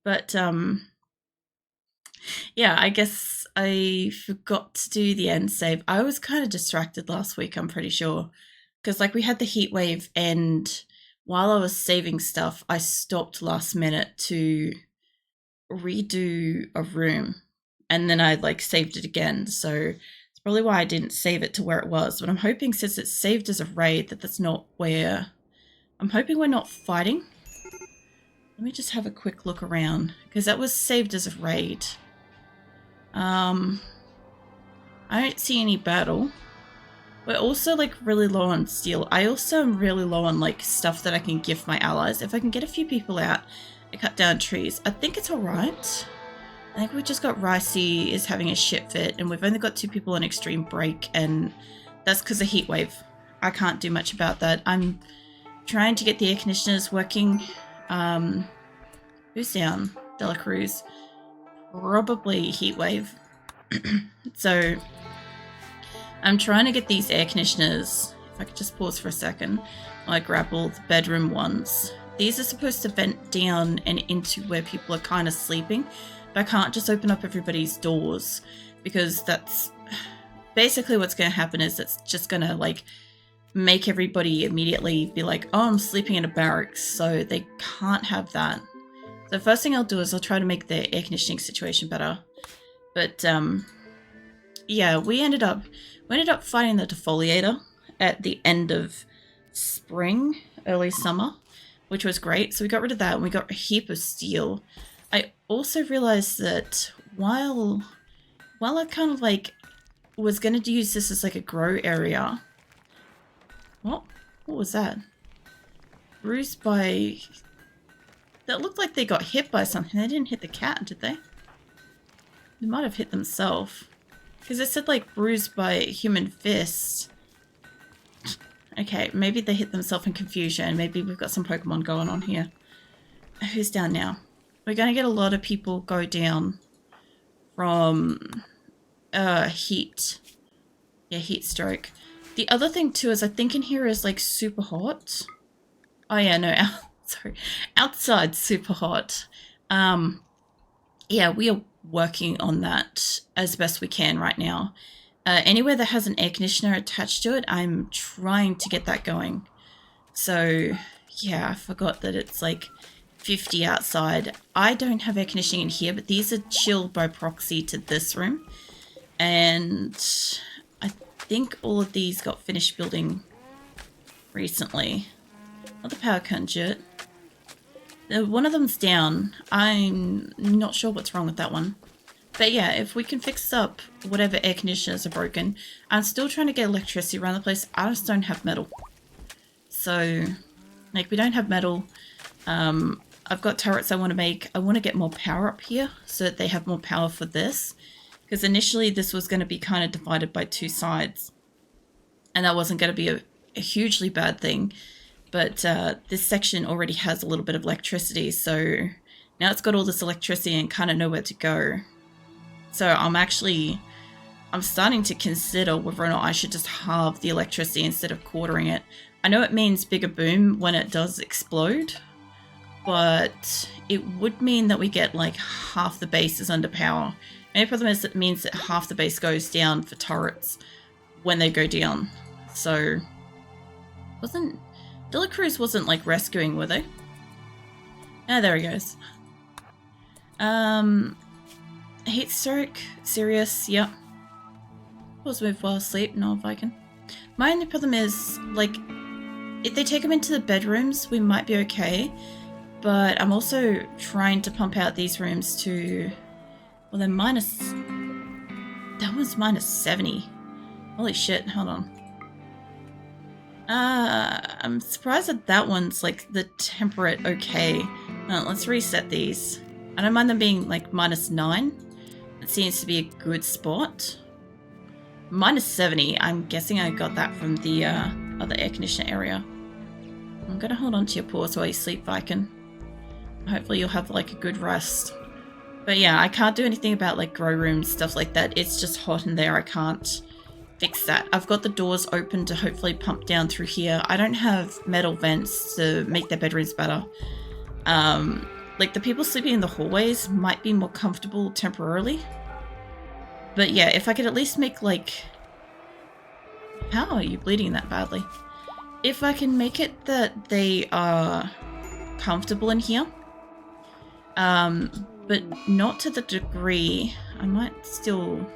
But yeah, I guess I forgot to do the end save. I was kind of distracted last week, I'm pretty sure. Because, like, we had the heat wave, and while I was saving stuff, I stopped last minute to redo a room. And then I, like, saved it again. So it's probably why I didn't save it to where it was. But I'm hoping, since it's saved as a raid, that's not where... I'm hoping we're not fighting. Let me just have a quick look around. Because that was saved as a raid. I don't see any battle. We're also, like, really low on steel. I also am really low on, like, stuff that I can gift my allies. If I can get a few people out and cut down trees, I think it's alright. I think we just got Ricey is having a shit fit, and we've only got 2 people on extreme break, and that's because of Heatwave. I can't do much about that. I'm trying to get the air conditioners working. Who's down? Dela Cruz. Probably Heatwave. So I'm trying to get these air conditioners. If I could just pause for a second while I grab all the bedroom ones. These are supposed to vent down and into where people are kind of sleeping, but I can't just open up everybody's doors, because that's basically what's going to happen. Is it's just going to, like, make everybody immediately be like, oh, I'm sleeping in a barracks, so they can't have that. So the first thing I'll do is I'll try to make the air conditioning situation better. But yeah, we ended up fighting the defoliator at the end of spring, early summer, which was great. So we got rid of that, and we got a heap of steel. I also realized that while I kind of, like, was going to use this as, like, a grow area. What was that? Bruised by... That looked like they got hit by something. They didn't hit the cat, did they? They might have hit themselves. Because it said, like, bruised by human fist. Okay, maybe they hit themselves in confusion. Maybe we've got some Pokemon going on here. Who's down now? We're going to get a lot of people go down from heat. Yeah, heat stroke. The other thing, too, is I think in here is, like, super hot. Oh, yeah, no. Sorry. Outside super hot. Yeah, we are working on that as best we can right now. Anywhere that has an air conditioner attached to it, I'm trying to get that going. So, yeah, I forgot that it's, like, 50 outside. I don't have air conditioning in here, but these are chilled by proxy to this room. And I think all of these got finished building recently. Not the power conduit. One of them's down. I'm not sure what's wrong with that one. But yeah, if we can fix up whatever air conditioners are broken. I'm still trying to get electricity around the place. I just don't have metal. So, like, we don't have metal. I've got turrets I want to make. I want to get more power up here so that they have more power for this. Because initially this was going to be kind of divided by 2 sides. And that wasn't going to be a hugely bad thing. But this section already has a little bit of electricity, so now it's got all this electricity and kind of nowhere to go. So I'm starting to consider whether or not I should just halve the electricity instead of quartering it. I know it means bigger boom when it does explode, but it would mean that we get, like, half the base is under power. And the problem is it means that half the base goes down for turrets when they go down. So, Dela Cruz wasn't, like, rescuing, were they? Ah, there he goes. Heat stroke, serious, yep. Pause move while asleep, no, if I can. My only problem is, like, if they take him into the bedrooms, we might be okay. But I'm also trying to pump out these rooms to... Well, they're minus... That one's minus 70. Holy shit, hold on. I'm surprised that that one's, like, the temperate okay. Let's reset these. I don't mind them being, like, minus 9. It seems to be a good spot. Minus 70. I'm guessing I got that from the other air conditioner area. I'm gonna hold on to your paws while you sleep, Viking. Hopefully you'll have, like, a good rest. But yeah, I can't do anything about, like, grow rooms, stuff like that. It's just hot in there. I can't fix that. I've got the doors open to hopefully pump down through here. I don't have metal vents to make their bedrooms better. Like, the people sleeping in the hallways might be more comfortable temporarily. But yeah, if I could at least make, like... How are you bleeding that badly? If I can make it that they are comfortable in here, but not to the degree... I might still...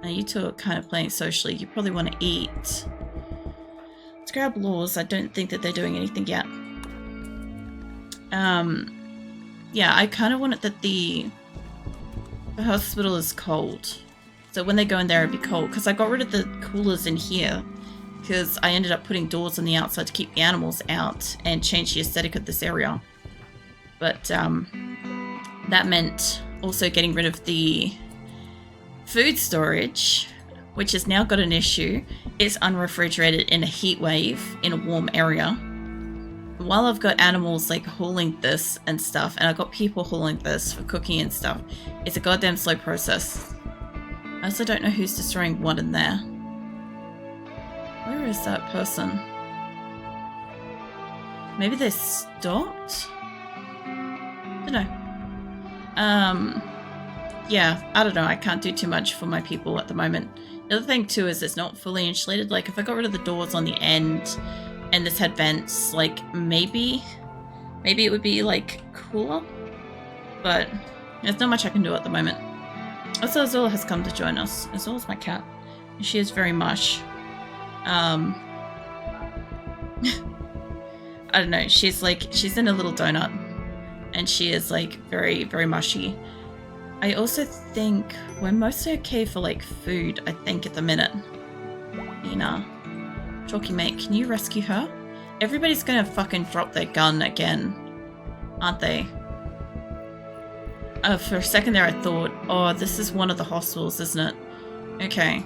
Now, you two are kind of playing socially. You probably want to eat. Let's grab Laws. I don't think that they're doing anything yet. Yeah, I kind of want it that the hospital is cold. So when they go in there, it'd be cold. Because I got rid of the coolers in here. Because I ended up putting doors on the outside to keep the animals out and change the aesthetic of this area. But that meant also getting rid of the food storage, which has now got an issue. It's unrefrigerated in a heat wave in a warm area. While I've got animals like hauling this and stuff, and I've got people hauling this for cooking and stuff, it's a goddamn slow process. I also don't know who's destroying what in there. Where is that person? Maybe they stopped? Don't know. Yeah, I don't know. I can't do too much for my people at the moment. The other thing too is it's not fully insulated. Like, if I got rid of the doors on the end and this had vents, like, maybe it would be like cooler, but there's not much I can do at the moment. Also, Asora has come to join us. Azora's my cat, and she is very mush. I don't know, she's in a little donut, and she is like very, very mushy. I also think we're mostly okay for like food, I think, at the minute. Nina. Chalky mate, can you rescue her? Everybody's gonna fucking drop their gun again, aren't they? For a second there I thought, oh, this is one of the hospitals, isn't it? Okay.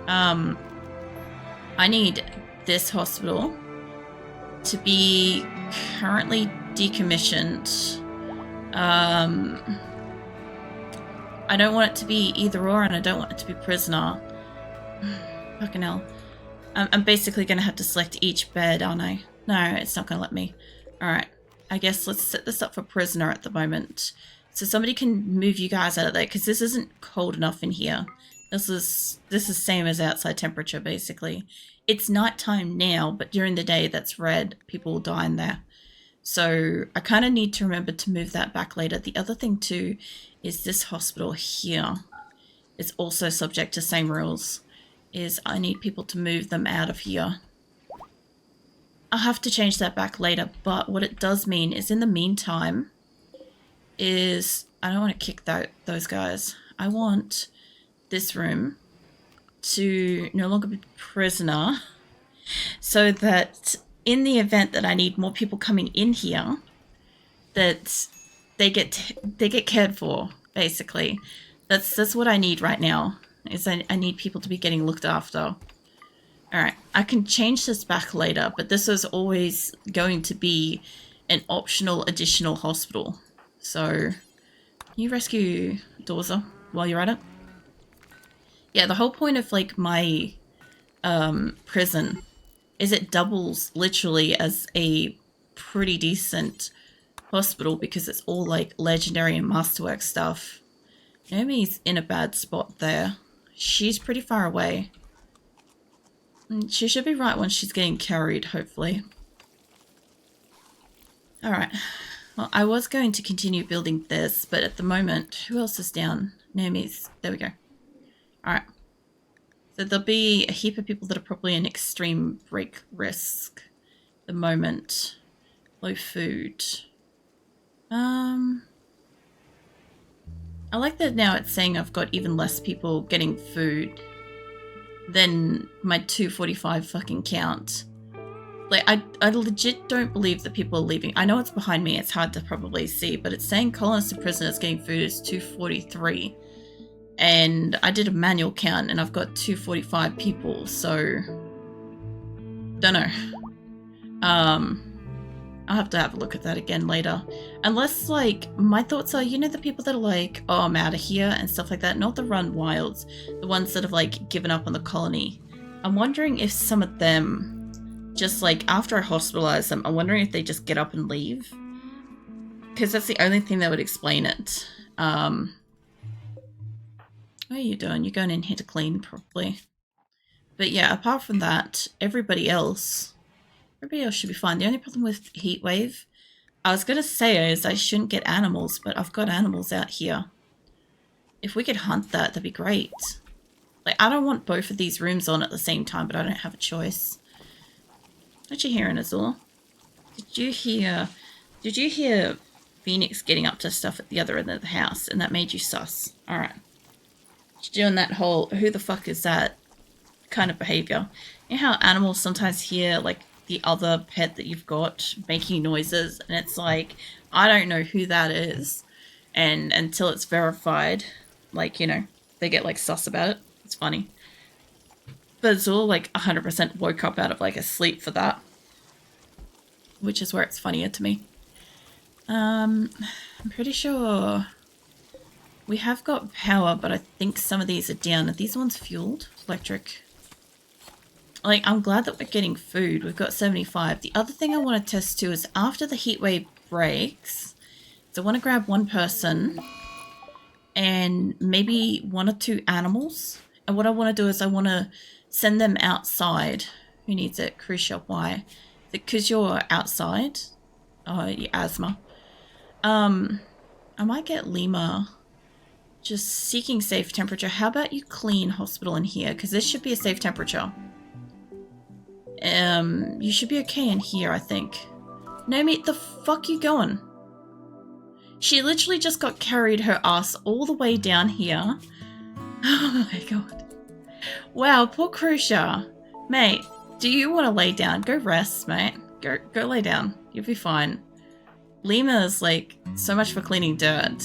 I need this hospital to be currently decommissioned. I don't want it to be either or, and I don't want it to be prisoner. Fucking hell. I'm basically going to have to select each bed, aren't I? No, it's not going to let me. Alright. I guess let's set this up for prisoner at the moment. So somebody can move you guys out of there, because this isn't cold enough in here. This is same as outside temperature, basically. It's nighttime now, but during the day that's red. People will die in there. So I kind of need to remember to move that back later. The other thing too is this hospital here is also subject to same rules. Is I need people to move them out of here. I'll have to change that back later, but what it does mean is in the meantime is I don't want to kick those guys. I want this room to no longer be prisoner, so that in the event that I need more people coming in here, that they get cared for, basically. That's what I need right now, is I need people to be getting looked after. Alright, I can change this back later, but this is always going to be an optional additional hospital. So, can you rescue Dorza while you're at it? Yeah, the whole point of like my prison is it doubles literally as a pretty decent hospital because it's all like legendary and masterwork stuff. Naomi's in a bad spot there. She's pretty far away. She should be right once she's getting carried, hopefully. Alright. Well, I was going to continue building this, but at the moment, who else is down? Naomi's. There we go. Alright. So there'll be a heap of people that are probably in extreme break risk at the moment. Low food. I like that now it's saying I've got even less people getting food than my 245 fucking count. Like, I legit don't believe that people are leaving. I know it's behind me, it's hard to probably see, but it's saying colonists and prisoners getting food is 243. And I did a manual count and I've got 245 people, so don't know. I'll have to have a look at that again later. Unless, like, my thoughts are, you know, the people that are like, oh, I'm out of here and stuff like that, not the run wilds, the ones that have, like, given up on the colony. I'm wondering if some of them, just, like, after I hospitalize them, I'm wondering if they just get up and leave. because that's the only thing that would explain it. What are you doing? You're going in here to clean, probably. But yeah, apart from that, everybody else should be fine. The only problem with Heatwave, I was going to say, is I shouldn't get animals, but I've got animals out here. If we could hunt that, that'd be great. Like, I don't want both of these rooms on at the same time, but I don't have a choice. What you hearing, Asora? Did you hear Phoenix getting up to stuff at the other end of the house, and that made you sus? Alright. You're doing that whole, who the fuck is that kind of behavior. You know how animals sometimes hear, like, the other pet that you've got making noises, and it's like, I don't know who that is, and until it's verified, like, you know, they get, like, sus about it. It's funny. But it's all, like, 100% woke up out of, like, a sleep for that. Which is where it's funnier to me. I'm pretty sure we have got power, but I think some of these are down. Are these ones fueled? Electric. Like, I'm glad that we're getting food. We've got 75. The other thing I want to test too is after the heatwave breaks, so I want to grab one person and maybe 1 or 2 animals. And what I want to do is I want to send them outside. Who needs it? Cruise shop. Why? Because you're outside. Oh, your asthma. I might get Lima. Just seeking safe temperature. How about you clean hospital in here? Because this should be a safe temperature. You should be okay in here, I think. Naomi, the fuck you going? She literally just got carried her ass all the way down here. Oh my god. Wow, poor Crucia. Mate, do you want to lay down? Go rest, mate. Go lay down. You'll be fine. Lima's like, so much for cleaning dirt.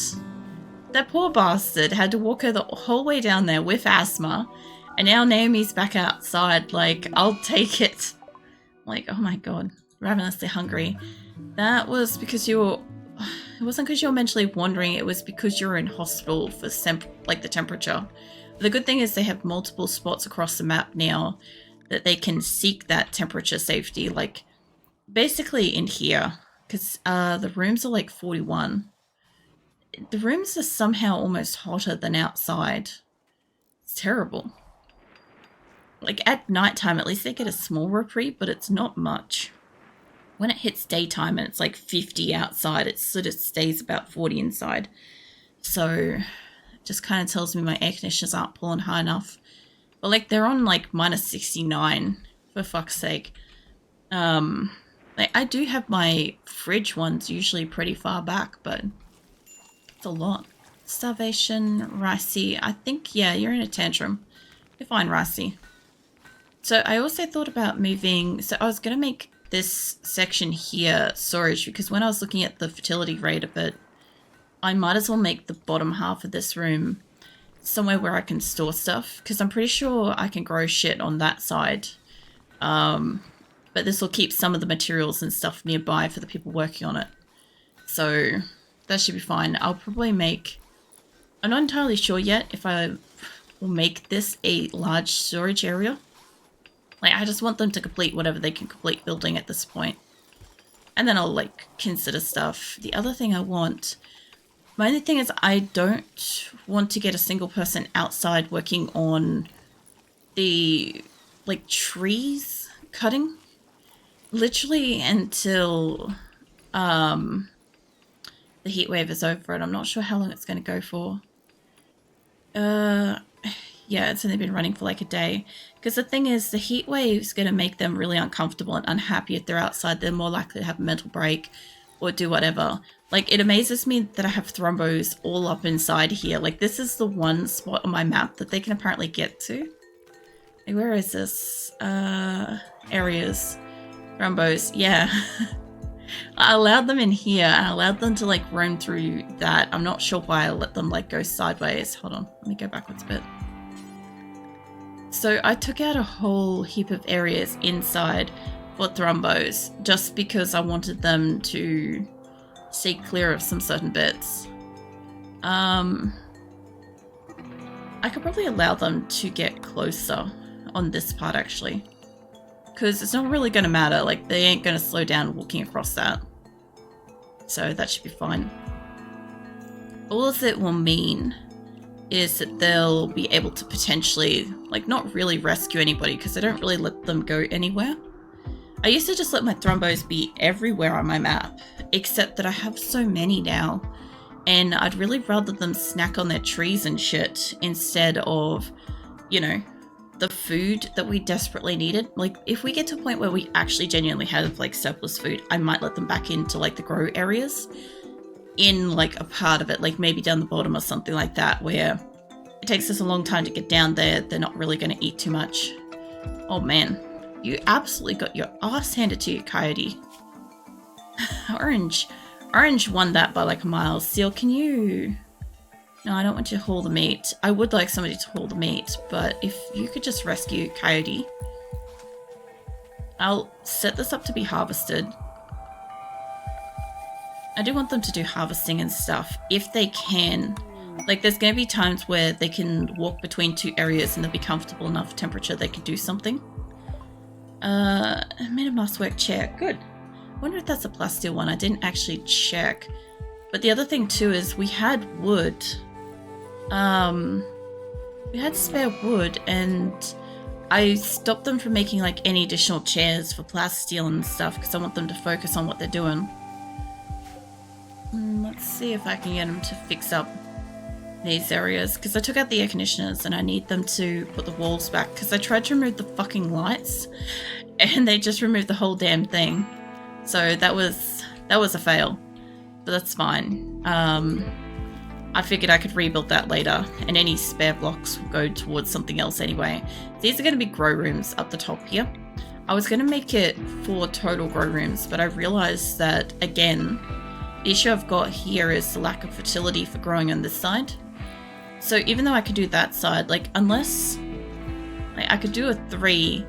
That poor bastard had to walk her the whole way down there with asthma. And now Naomi's back outside, like, I'll take it. Like, oh my god. Ravenously hungry. That was because you were... It wasn't because you were mentally wandering, it was because you were in hospital for, like, the temperature. The good thing is they have multiple spots across the map now that they can seek that temperature safety, like, basically in here. Because the rooms are, like, 41. The rooms are somehow almost hotter than outside. It's terrible. Like, at nighttime, at least they get a small reprieve, but it's not much. When it hits daytime and it's like 50 outside, it sort of stays about 40 inside. So, it just kind of tells me my air conditioners aren't pulling high enough. But, like, they're on, like, minus 69, for fuck's sake. Like, I do have my fridge ones usually pretty far back, but it's a lot. Starvation, Ricey. I think, yeah, you're in a tantrum. You're fine, Ricey. So I also thought about moving, so I was going to make this section here storage, because when I was looking at the fertility rate of it, I might as well make the bottom half of this room somewhere where I can store stuff, because I'm pretty sure I can grow shit on that side. But this will keep some of the materials and stuff nearby for the people working on it. So that should be fine. I'll probably make, I'm not entirely sure yet if I will make this a large storage area. Like, I just want them to complete whatever they can complete building at this point. And then I'll, like, consider stuff. The other thing I want... My only thing is I don't want to get a single person outside working on the, like, trees cutting. Literally until the heat wave is over, and I'm not sure how long it's going to go for. Yeah, it's only been running for like a day. Because the thing is, the heat wave is going to make them really uncomfortable and unhappy if they're outside. They're more likely to have a mental break or do whatever. Like, it amazes me that I have thrombos all up inside here. Like, this is the one spot on my map that they can apparently get to. Like, where is this? Areas. Thrombos. Yeah. I allowed them in here, and I allowed them to, like, roam through that. I'm not sure why I let them, like, go sideways. Hold on. Let me go backwards a bit. So I took out a whole heap of areas inside for thrombos just because I wanted them to stay clear of some certain bits. I could probably allow them to get closer on this part actually, because it's not really going to matter. Like, they ain't going to slow down walking across that. so that should be fine. All it will mean is that they'll be able to potentially, like, not really rescue anybody because I don't really let them go anywhere. I used to just let my thrombos be everywhere on my map, except that I have so many now, and I'd really rather them snack on their trees and shit instead of, you know, the food that we desperately needed. Like, if we get to a point where we actually genuinely have, like, surplus food, I might let them back into, like, the grow areas in, like, a part of it, like maybe down the bottom or something like that, where it takes us a long time to get down there. They're not really going to eat too much. Oh, man. You absolutely got your ass handed to you, Coyote. Orange won that by like a mile. Seal, can you... No, I don't want you to haul the meat. I would like somebody to haul the meat, but if you could just rescue Coyote. I'll set this up to be harvested. I do want them to do harvesting and stuff, if they can. Like, there's going to be times where they can walk between two areas and they'll be comfortable enough temperature they can do something. I made a masterwork chair. Good. I wonder if that's a plasteel one. I didn't actually check. But the other thing too is we had wood. We had spare wood, and I stopped them from making like any additional chairs for plasteel and stuff because I want them to focus on what they're doing. Let's see if I can get them to fix up these areas, because I took out the air conditioners and I need them to put the walls back, because I tried to remove the fucking lights and they just removed the whole damn thing. So that was a fail, but that's fine. I figured I could rebuild that later, and any spare blocks will go towards something else anyway. These are going to be grow rooms up the top here. I was going to make it 4 total grow rooms, but I realized that, again, the issue I've got here is the lack of fertility for growing on this side. So even though I could do that side, like, unless like, I could do a 3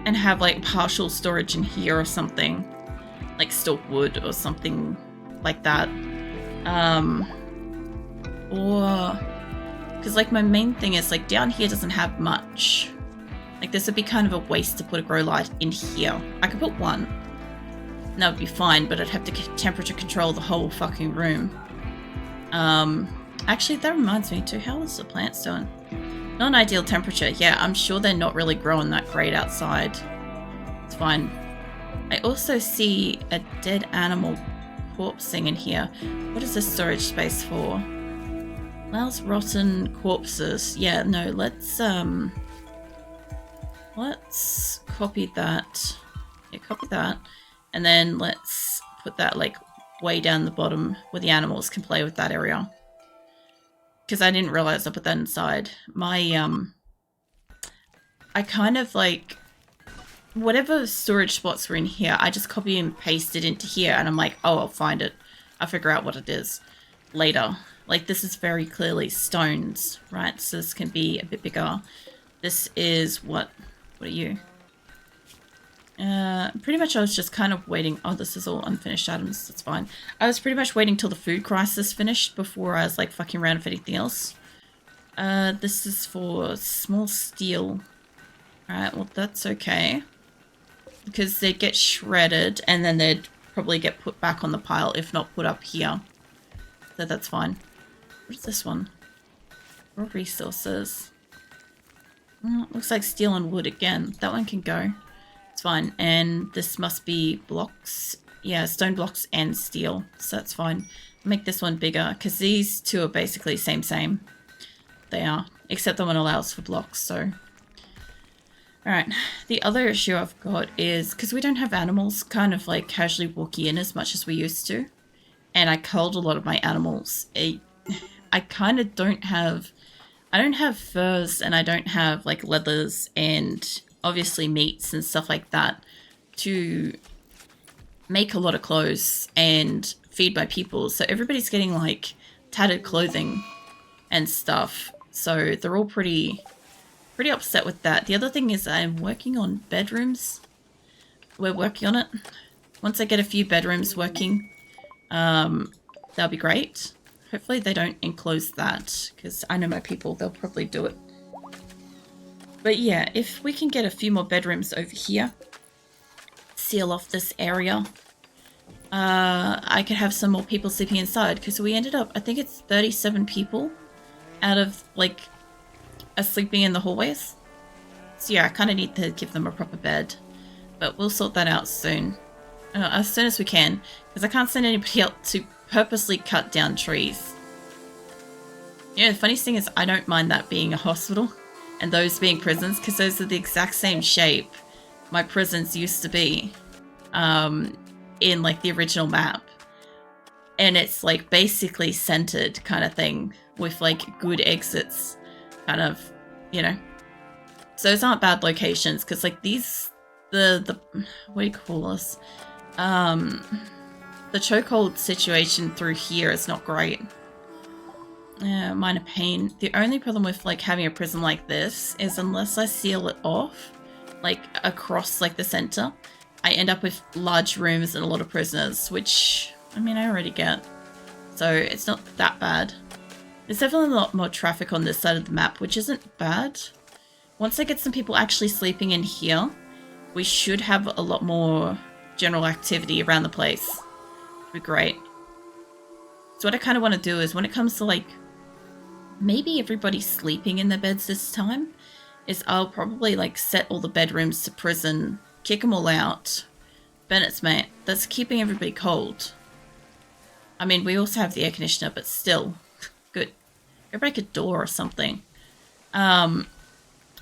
and have like partial storage in here or something, like stock wood or something like that. Or because like my main thing is like down here doesn't have much. Like, this would be kind of a waste to put a grow light in here. I could put 1. And that would be fine, but I'd have to temperature control the whole fucking room. Actually, that reminds me too, how is the plants doing? Not an ideal temperature. Yeah, I'm sure they're not really growing that great outside. It's fine. I also see a dead animal corpse thing in here. What is this storage space for? Allows rotten corpses. Yeah, no, let's copy that. Yeah, copy that. And then let's put that like way down the bottom where the animals can play with that area. Because I didn't realize I put that inside. My, I kind of like, whatever storage spots were in here, I just copy and paste it into here, and I'm like, oh, I'll find it. I'll figure out what it is later. Like, this is very clearly stones, right? So this can be a bit bigger. This is what are you? Pretty much I was just kind of waiting. Oh, this is all unfinished items. That's fine. I was pretty much waiting till the food crisis finished before I was like fucking around with anything else. This is for small steel. Alright, well that's okay. Because they'd get shredded and then they'd probably get put back on the pile, if not put up here. So that's fine. What's this one? Raw resources. Looks like steel and wood again. That one can go. It's fine. And this must be blocks. Yeah, stone blocks and steel. So that's fine. Make this one bigger, because these two are basically same. They are. Except the one allows for blocks, so. Alright. The other issue I've got is, because we don't have animals kind of like casually walking in as much as we used to. And I culled a lot of my animals. I kind of don't have... I don't have furs, and I don't have like leathers and obviously meats and stuff like that to make a lot of clothes and feed my people. So everybody's getting like tattered clothing and stuff. So they're all pretty upset with that. The other thing is I'm working on bedrooms. We're working on it. Once I get a few bedrooms working, that'll be great. Hopefully they don't enclose that, because I know my people, they'll probably do it. But yeah, if we can get a few more bedrooms over here, seal off this area, I could have some more people sleeping inside, because we ended up, I think it's 37 people out of, like, sleeping in the hallways. So yeah, I kind of need to give them a proper bed. But we'll sort that out soon. As soon as we can, because I can't send anybody else to purposely cut down trees. Yeah, the funniest thing is I don't mind that being a hospital and those being prisons, because those are the exact same shape my prisons used to be in like the original map. And it's like basically centered kind of thing with like good exits kind of, you know. So those aren't bad locations, because like these, the what do you call this? The chokehold situation through here is not great. Minor pain. The only problem with like having a prison like this is unless I seal it off, like across like the center, I end up with large rooms and a lot of prisoners, which I mean I already get. So it's not that bad. There's definitely a lot more traffic on this side of the map, which isn't bad. Once I get some people actually sleeping in here, we should have a lot more general activity around the place. It'd be great. So what I kind of want to do is when it comes to like maybe everybody sleeping in their beds this time, is I'll probably like set all the bedrooms to prison, kick them all out. Bennett's mate, that's keeping everybody cold. I mean, we also have the air conditioner, but still, good. Go break a door or something.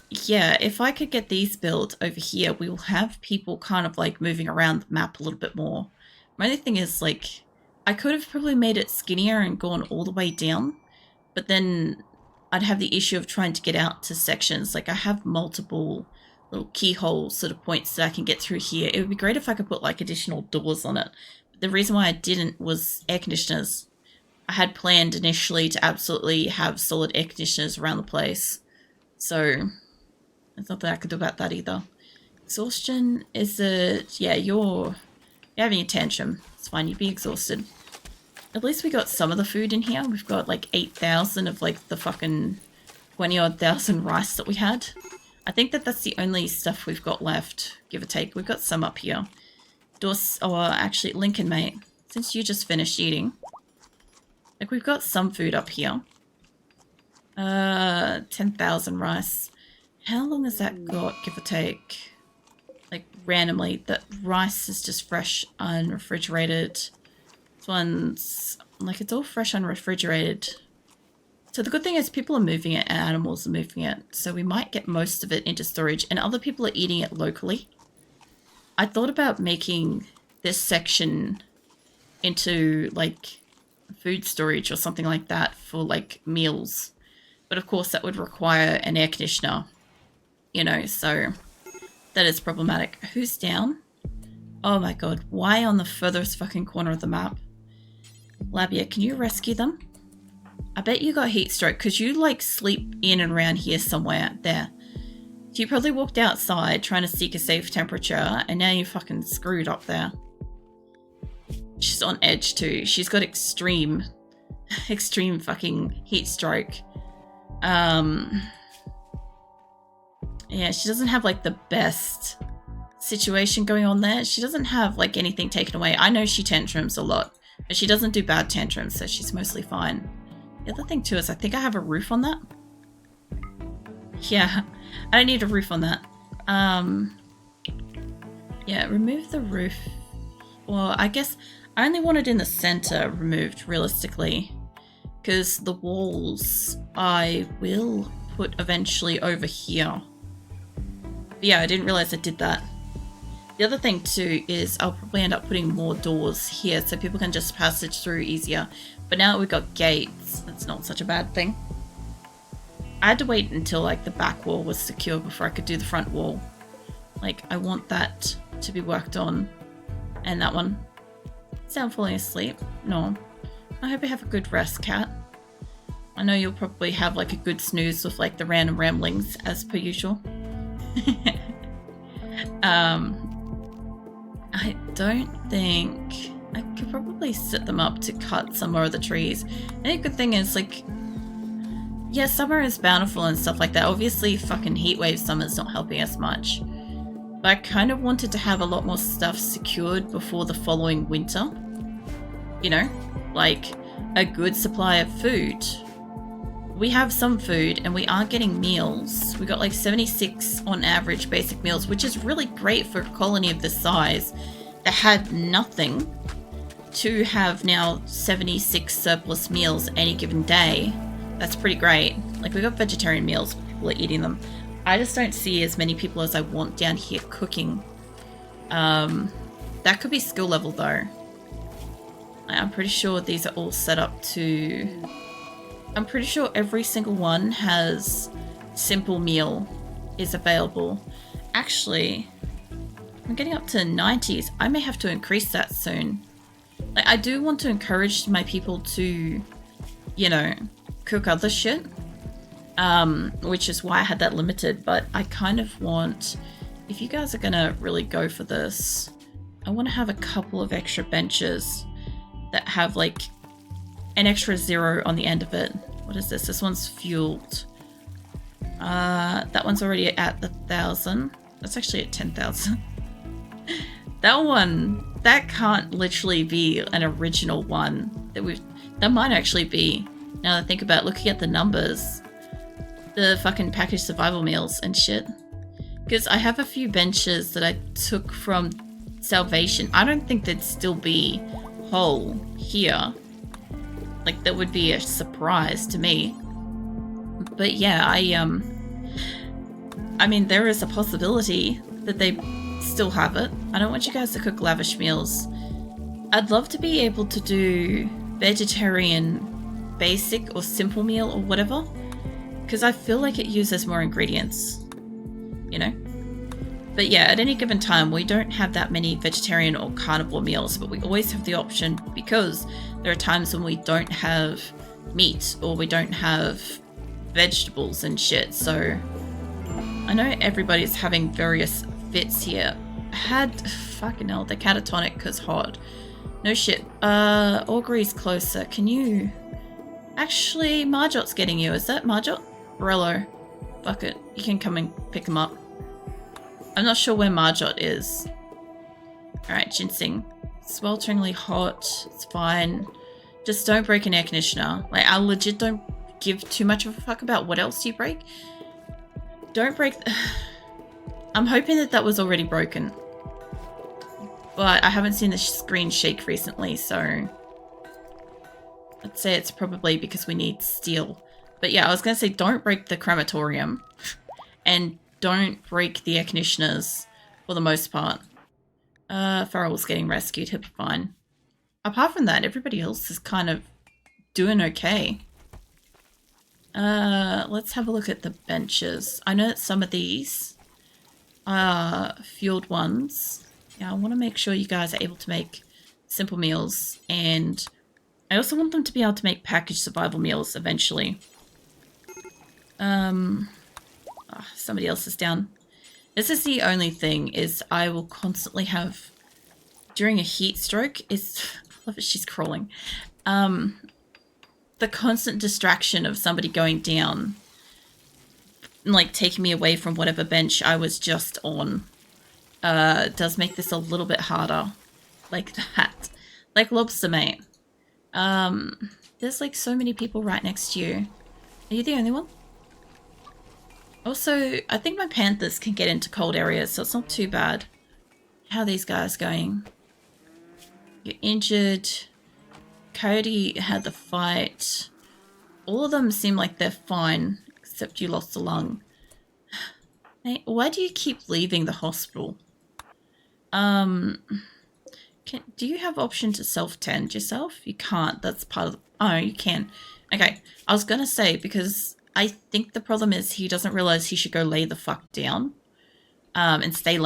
Yeah, if I could get these built over here, we will have people kind of like moving around the map a little bit more. My only thing is like, I could have probably made it skinnier and gone all the way down, but then I'd have the issue of trying to get out to sections. Like I have multiple little keyhole sort of points that I can get through here. It would be great if I could put like additional doors on it. But the reason why I didn't was air conditioners. I had planned initially to absolutely have solid air conditioners around the place. So there's nothing I could do about that either. Exhaustion is yeah, you're having a tantrum. It's fine, you'd be exhausted. At least we got some of the food in here. We've got like 8,000 of like the fucking 20-odd thousand rice that we had. I think that that's the only stuff we've got left, give or take. We've got some up here. Actually, Lincoln, mate, since you just finished eating, like we've got some food up here. 10,000 rice. How long has that got, give or take? Like randomly, that rice is just fresh, unrefrigerated. This one's like it's all fresh, unrefrigerated. So the good thing is people are moving it and animals are moving it. So we might get most of it into storage and other people are eating it locally. I thought about making this section into like food storage or something like that for like meals. But of course that would require an air conditioner, you know, so that is problematic. Who's down? Oh my god, why on the furthest fucking corner of the map? Labia, can you rescue them? I bet you got heat stroke because you like sleep in and around here somewhere there. You probably walked outside trying to seek a safe temperature and now you're fucking screwed up there. She's on edge too. She's got extreme fucking heat stroke. Yeah, she doesn't have like the best situation going on there. She doesn't have like anything taken away. I know she tantrums a lot, but she doesn't do bad tantrums, so she's mostly fine. The other thing too is I think I have a roof on that. Yeah, I don't need a roof on that. Yeah, remove the roof. Well, I guess I only want it in the center removed realistically, because the walls I will put eventually over here. But yeah, I didn't realize I did that. The other thing too is I'll probably end up putting more doors here so people can just passage through easier. But now that we've got gates, that's not such a bad thing. I had to wait until like the back wall was secure before I could do the front wall. Like I want that to be worked on. And that one. Sound falling asleep? No. I hope you have a good rest, cat. I know you'll probably have like a good snooze with like the random ramblings as per usual. I don't think I could probably set them up to cut some more of the trees. And the good thing is like, yeah, summer is bountiful and stuff like that. Obviously fucking heatwave summer's not helping us much. But I kind of wanted to have a lot more stuff secured before the following winter. You know, like a good supply of food. We have some food and we are getting meals. We got like 76 on average basic meals, which is really great for a colony of this size that had nothing, to have now 76 surplus meals any given day. That's pretty great. Like, we got vegetarian meals, people are eating them. I just don't see as many people as I want down here cooking. That could be skill level though. I'm pretty sure these are all set up to... I'm pretty sure every single one has simple meal is available. Actually, I'm getting up to 90s. I may have to increase that soon. Like, I do want to encourage my people to, you know, cook other shit. Which is why I had that limited, but I kind of want, if you guys are gonna really go for this, I want to have a couple of extra benches that have like an extra 0 on the end of it. What is this? This one's fueled. That one's already at 1,000. That's actually at 10,000. That one, that can't literally be an original one that might actually be, now that I think about looking at the numbers, the fucking packaged survival meals and shit. Because I have a few benches that I took from Salvation. I don't think they'd still be whole here. Like, that would be a surprise to me. But yeah, I mean, there is a possibility that they still have it. I don't want you guys to cook lavish meals. I'd love to be able to do vegetarian basic or simple meal or whatever, because I feel like it uses more ingredients, you know? But yeah, at any given time, we don't have that many vegetarian or carnivore meals, but we always have the option, because there are times when we don't have meat or we don't have vegetables and shit. So I know everybody's having various fits here. Fucking hell, they're catatonic because hot. No shit. Augury's closer. Can you... Actually, Marjot's getting you. Is that Marjot? Borello. Fuck it. You can come and pick him up. I'm not sure where Marjot is. Alright, Ginseng. Swelteringly hot. It's fine. Just don't break an air conditioner. Like, I legit don't give too much of a fuck about what else you break. Don't break... I'm hoping that was already broken. But I haven't seen the screen shake recently, so... I'd say it's probably because we need steel. But yeah, I was going to say don't break the crematorium. And don't break the air conditioners for the most part. Farrell's getting rescued. He'll be fine. Apart from that, everybody else is kind of doing okay. Let's have a look at the benches. I know that some of these are fueled ones. Yeah, I want to make sure you guys are able to make simple meals, and I also want them to be able to make packaged survival meals eventually. Somebody else is down. This is the only thing, is I will constantly have, during a heat stroke, I love it, she's crawling. The constant distraction of somebody going down, like taking me away from whatever bench I was just on, does make this a little bit harder. Like that. Like Lobster Mate. There's like so many people right next to you. Are you the only one? Also, I think my panthers can get into cold areas, so it's not too bad. How are these guys going? You're injured. Coyote had the fight. All of them seem like they're fine, except you lost a lung. Hey, why do you keep leaving the hospital? Do you have option to self-tend yourself? You can't. That's part of the... Oh, you can. Okay. I was going to say, because I think the problem is he doesn't realize he should go lay the fuck down and stay